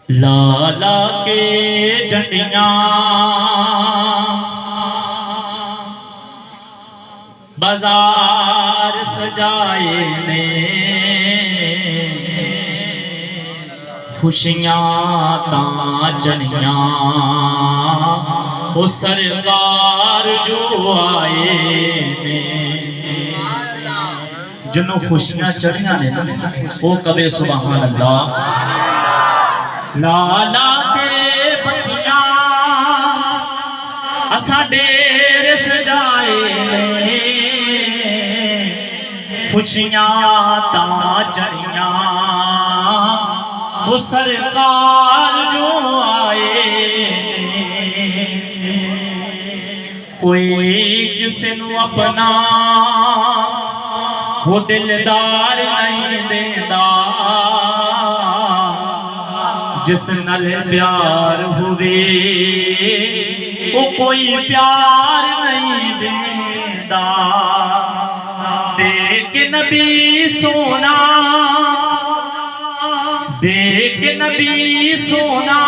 लाला के झंडियां बाजार सजाए ने, खुशियां तां जनियां वो सरकार जो आए ने। जिन्हों खुशियां चढ़ियां ने वो कवे सुभान अल्लाह। लाला के बतियां असा डेर सजाए ने, खुशियां तां चढ़ियां वो सरकार जो आए ने। कोई किसी नू अपना वो दिलदार नहीं देता, जिस नाल प्यार हुए वो कोई प्यार नहीं देता। देख नबी सोना, देख नबी सोना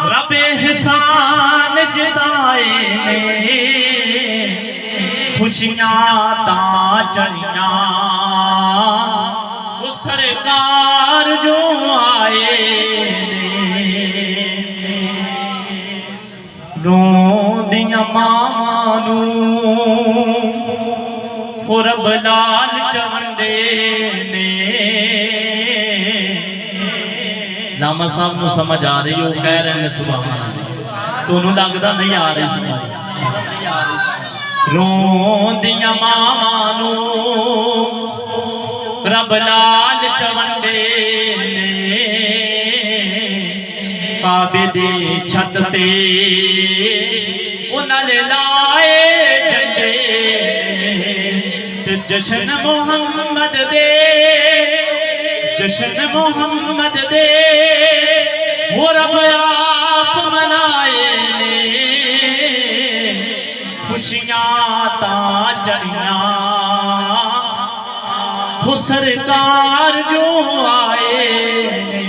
रब एहसान जताए ने, खुशियां तां चढ़ियां वो सरकार जो आए ने। रोंदियां मावां नूं रब लाल चवंदे ने। लामा साहब को समझ आ रही हो, कह रहे हैं सुभान अल्लाह, तोनू लगदा नहीं आ रही समझ। रोंदियां मावां नूं रब लाल चवंदे ने, काबे दी छत ते उन्हां ने लाए झंडे ते जश्न मोहम्मद दे, जश्न मोहम्मद दे वो रब आप मनाए ने। खुशियां तां चढ़ियां वो सरकार जो आए ने।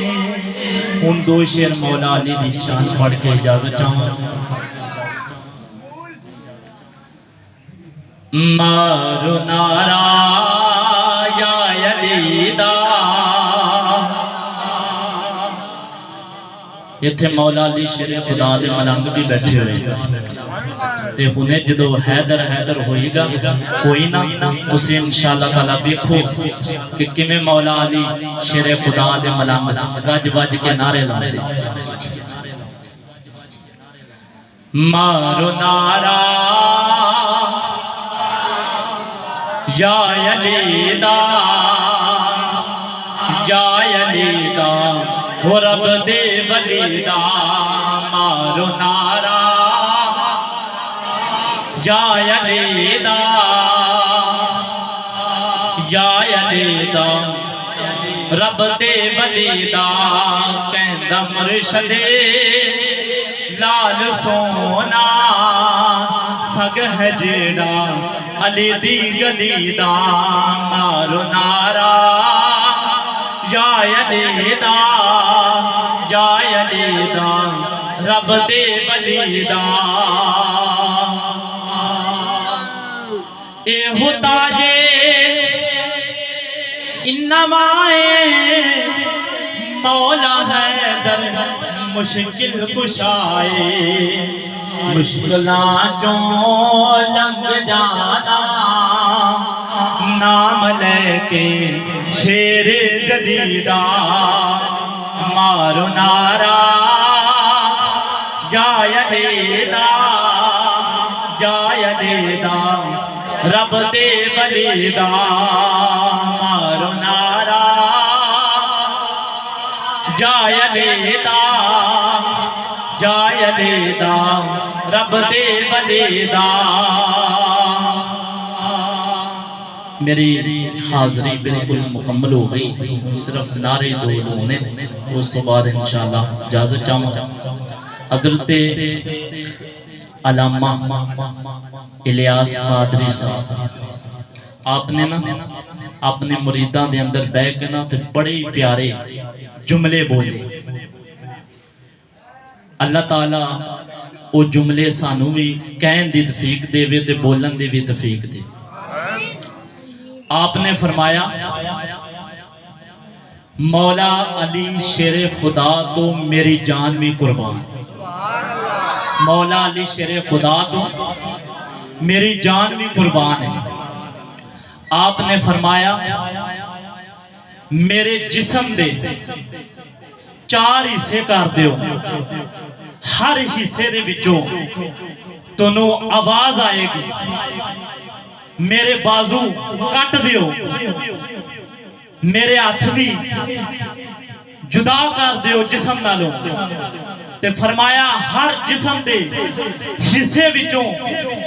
उन दो शेर मौला अली दी शान पढ़ के इजाजत चाहूं। मारो नारा या अली दा, इत्थे मौला अली शेरे खुदा दे मलंग भी बैठे हुए ते हुणे जदों हैदर हैदर होएगा कोई ना, तुसीं इंशाअल्लाह ताला देखो कि किवें मौला अली शेरे खुदा दे मलंग गज वज के नारे लाते। मारो नारा या अली दा, या अली दा हो रब दे वली दा। मारो नारा या अली दा, या अली दा रब दे वली दा। कहंदा मुर्शदे लाल सोना सग है जेड़ा अली दी गली दा। मारो नारा या अली दा, या अली दा रब दे वली दा। ए होता जे इन्नमाए मौला हैदर मुश्किल कुशाए। मुश्किलां चों लंघ जाना नाम लेके शेर जदीदा। मारो नारा या अली दा, या अली दा रब दे वली दा। मारो नारा या अली दा, या अली दा रब दे वली दा। मेरी हाज़री बिल्कुल मुकम्मल हो गई, सिर्फ नारे दो होने, उस बाद इंशाअल्लाह इजाज़त चाहूँगा। हज़रत अल्लामा इलियास कादरी साहब आपने ना अपने मुरीदां दे अंदर बह के ना ते बड़े ही प्यारे जुमले बोले। अल्लाह ताला वो जुमले सानू भी कहन दी तौफीक देवे ते बोलन दी भी तौफीक दे। आपने फरमाया मौला अली शेरे खुदा तो मेरी जान भी कुर्बान। मौला अली शेरे खुदा तो मेरी जान भी कुर्बान है। आपने फरमाया मेरे जिस्म दे 4 हिस्से कर दियो, हर हिस्से दे विचों तैनू आवाज आएगी। मेरे बाजू कट दियो, मेरे हाथ भी जुदा कर दियो जिस्म नालों। ते फरमाया हर जिस्म दे हिस्से विचों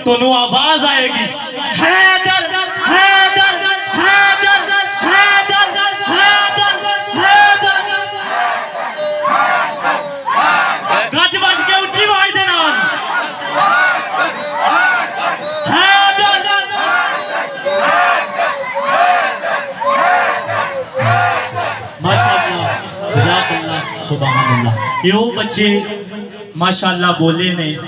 तैनू आवाज आएगी हैदर हैदर हैदर हैदर हैदर हैदर। गज बज के उच्ची आवाज दे नाल हैदर। माशाअल्लाह जज़ाकल्लाह सुभान अल्लाह। यो बच्चे माशाअल्लाह बोले ने।